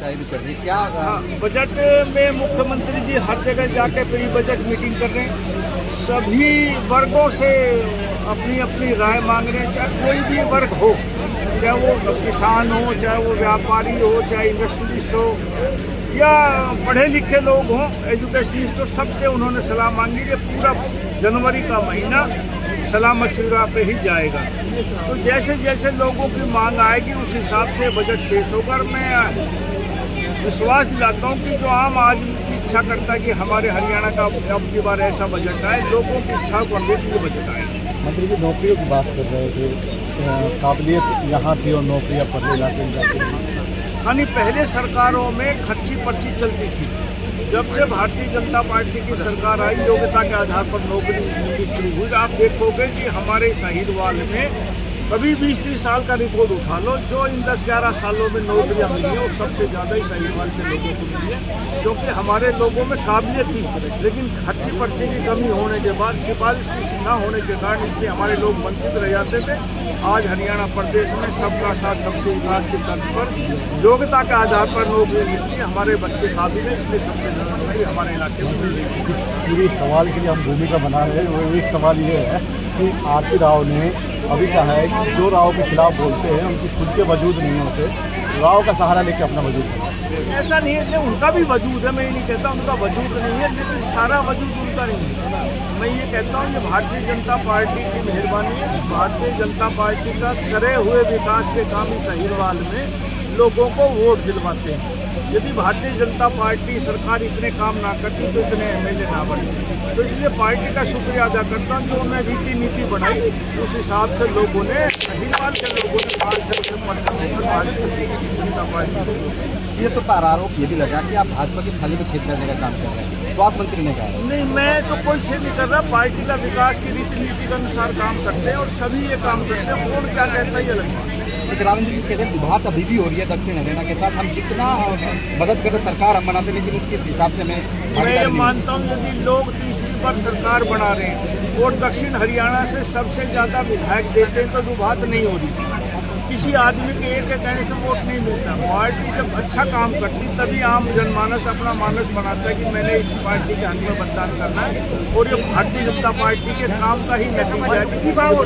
चर्चाएं भी चल रही है, क्या? बजट में मुख्यमंत्री जी हर जगह जाके प्री बजट मीटिंग कर रहे हैं, सभी वर्गों से अपनी अपनी राय मांग रहे हैं, चाहे कोई भी वर्ग हो, चाहे वो किसान हो, चाहे वो व्यापारी हो, चाहे इंडस्ट्रियलिस्ट हो या पढ़े लिखे लोग हों, एजुकेशनिस्ट हो, सबसे उन्होंने सलाह मांगी कि पूरा जनवरी का महीना सलाह मशवरा पे ही जाएगा। तो जैसे जैसे लोगों की मांग आएगी उस हिसाब से बजट पेश होगा। और मैं विश्वास दिलाता हूँ कि जो आम आदमी की इच्छा करता है कि हमारे हरियाणा का अब की बार ऐसा बजट आए, लोगों की इच्छा को अनुरूप ये बजट आए। मंत्री जी नौकरियों की बात कर रहे थे, काबिलियत यहाँ थी और नौकरियाँ पढ़ने इलाके में जाती थी। यानी पहले सरकारों में खर्ची पर्ची चलती थी, जब से भारतीय जनता पार्टी की सरकार आई योग्यता के आधार पर नौकरी मिलनी शुरू हुई। आप देखोगे कि हमारे साहिवाल में कभी 20-30 साल का रिकॉर्ड उठा लो, जो इन 10-11 सालों में नौकरियां मिली हैं वो सबसे ज़्यादा ही साहिवाल के लोगों को मिली है, क्योंकि हमारे लोगों में काबिलियत थी, लेकिन खर्ची पर्ची की कमी होने के बाद, सिफारिश की न होने के कारण इसलिए हमारे लोग वंचित रह जाते थे। आज हरियाणा प्रदेश में सबका साथ सबके विकास की तर्ज पर योग्यता के आधार पर नौकरी मिलती है। हमारे बच्चे काबिल हैं, इसलिए सबसे ज़्यादा नौकरी हमारे इलाके में मिल रही है। पूरी सवाल के लिए हम भूमिका बना रहे हैं। वो एक सवाल ये है कि आरती राव ने अभी कहा है कि जो राव के खिलाफ बोलते हैं उनकी खुद के वजूद नहीं होते, राव का सहारा लेकर अपना वजूद है। ऐसा नहीं है कि उनका भी वजूद है, मैं ये नहीं कहता उनका वजूद नहीं है, लेकिन सारा वजूद उनका नहीं है। मैं ये कहता हूँ ये भारतीय जनता पार्टी की मेहरबानी है। भारतीय जनता पार्टी का करे हुए विकास के काम इस साहिवाल में लोगों को वोट दिलवाते हैं। यदि भारतीय जनता पार्टी सरकार इतने काम ना करती तो इतने एमएलए ना बनते। तो इसलिए पार्टी का शुक्रिया अदा करता हूँ जो उन्होंने रीति नीति बनाई, उस हिसाब से लोगों ने साहिवाल के लोगों ने भारतीय जनता पार्टी सीएम तो पर आरोप ये भी लगा कि आप भाजपा के थाली में छेद करने का काम कर रहे हैं, स्वास्थ्य मंत्री ने कहा। नहीं, मैं तो कोई छेद नहीं कर रहा, पार्टी का विकास की रीति नीति के अनुसार काम करते हैं और सभी ये काम करते हैं। कौन क्या कहता है ये लगता है। रावेंद्र जी कहते हैं विभाग अभी भी हो रही है दक्षिण हरियाणा के साथ, हम जितना मदद करते सरकार हम बनाते, लेकिन उसके हिसाब से मैं ये मानता हूँ यदि लोग तीसरी बार सरकार बना रहे हैं और दक्षिण हरियाणा से सबसे ज्यादा विधायक देते हैं तो विभाग नहीं हो रही। किसी आदमी के एक कहने से वोट नहीं मिलता। पार्टी जब अच्छा काम करती तभी आम जनमानस अपना मानस बनाता है कि मैंने इस पार्टी के हक में मतदान करना है, और ये भारतीय जनता पार्टी के काम का ही नतीजा है।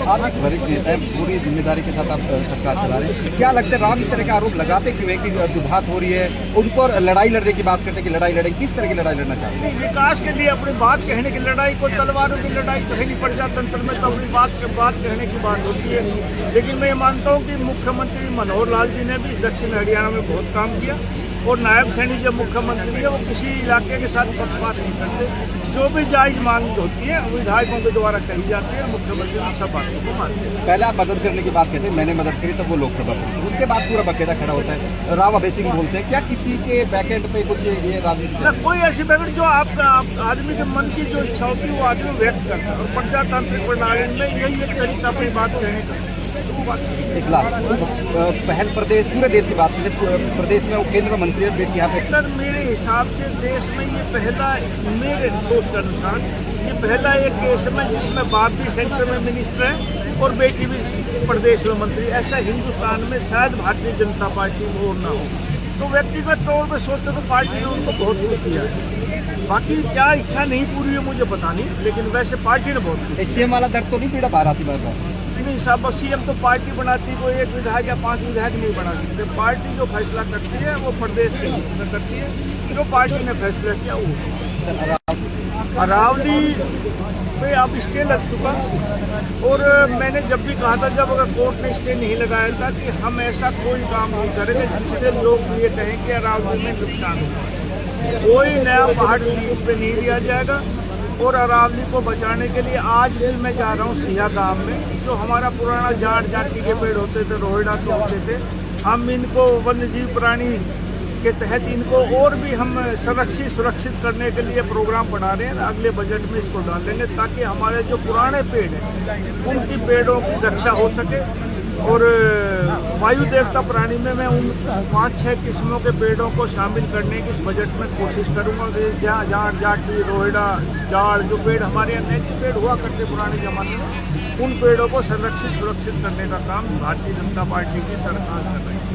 आप एक वरिष्ठ नेता है, पूरी जिम्मेदारी के साथ आप सरकार चला रहे हैं, क्या लगता है राम इस तरह के आरोप लगाते क्यों है कि विभाग हो रही है, उनको लड़ाई लड़ने की बात करते हैं कि लड़ाई लड़ेंगे, किस तरह की लड़ाई लड़ना चाहते हैं? विकास के लिए अपनी बात कहने की लड़ाई को तलवारों की लड़ाई कहनी पड़ जाती तंत्र में, तो अपनी बात कहने की बात होती है। लेकिन मैं मानता हूं कि मुख्यमंत्री मनोहर लाल जी ने भी इस दक्षिण हरियाणा में बहुत काम किया, और नायब सैनी जब मुख्यमंत्री है वो किसी इलाके के साथ पक्षपात नहीं करते। जो भी जायज मांग होती है विधायकों के द्वारा कही जाती है, मुख्यमंत्री भी सब बातों को मानते हैं। पहले आप मदद करने की बात कहते हैं, मैंने मदद करी तब वो लोकसभा में, उसके बाद पूरा बकायदा खड़ा होता है, राव अभय सिंह बोलते हैं, क्या किसी के बैकएंड पे कुछ ये राजनीति? कोई ऐसी बैकएंड जो आपका आदमी के मन की जो इच्छा होती है वो आदमी व्यक्त करता है, और प्रजातांत्रिक प्रणाली में यही एक तरीका अपनी बात कहने का। पहल प्रदेश पूरे देश की बात करें, प्रदेश में वो केंद्र मंत्री है बेटी यहाँ पे। सर मेरे हिसाब से देश में ये पहला, मेरे सोच के अनुसार ये पहला एक केस में जिसमें बाप भी सेंटर में मिनिस्टर है और बेटी भी प्रदेश में मंत्री। ऐसा हिंदुस्तान में शायद भारतीय जनता पार्टी में और ना हो। तो व्यक्तिगत तौर पर सोचो तो पार्टी ने उनको बहुत कुछ दिया है, बाकी क्या इच्छा नहीं पूरी है मुझे पता नहीं, लेकिन वैसे पार्टी ने बहुत कुछ। सीएम वाला दर्द तो नहीं पीड़ा पा रहा थी बार बार? नहीं साहब, सीएम तो पार्टी बनाती, कोई एक विधायक या 5 विधायक नहीं बना सकते। पार्टी जो फैसला करती है वो प्रदेश के हित में करती है, जो पार्टी ने फैसला किया वो। अरावली पे अब स्टे लग चुका, और मैंने जब भी कहा था, जब अगर कोर्ट ने स्टे नहीं लगाया था, कि हम ऐसा कोई काम नहीं करेंगे जिससे लोग ये कहें कि अरावली में नुकसान होगा। कोई नया पहाड़ लीज पे नहीं दिया जाएगा, और अरावली को बचाने के लिए आज भी मैं जा रहा हूँ सिया गांव में, जो हमारा पुराना जाट के पेड़ होते थे, रोहिड़ा के होते थे, हम इनको वन्य जीव प्राणी के तहत इनको और भी हम सुरक्षित करने के लिए प्रोग्राम बना रहे हैं। अगले बजट में इसको डालेंगे ताकि हमारे जो पुराने पेड़ हैं उनकी पेड़ों की रक्षा हो सके। और वायु देवता प्राणी में मैं उन 5-6 किस्मों के पेड़ों को शामिल करने की इस बजट में कोशिश करूंगा। जहाँ जाटी, रोहिड़ा, जाड़ जो पेड़ हमारे यहाँ नैतिक पेड़ हुआ करते पुराने जमाने में, उन पेड़ों को सुरक्षित करने का काम भारतीय जनता पार्टी की सरकार कर रही है।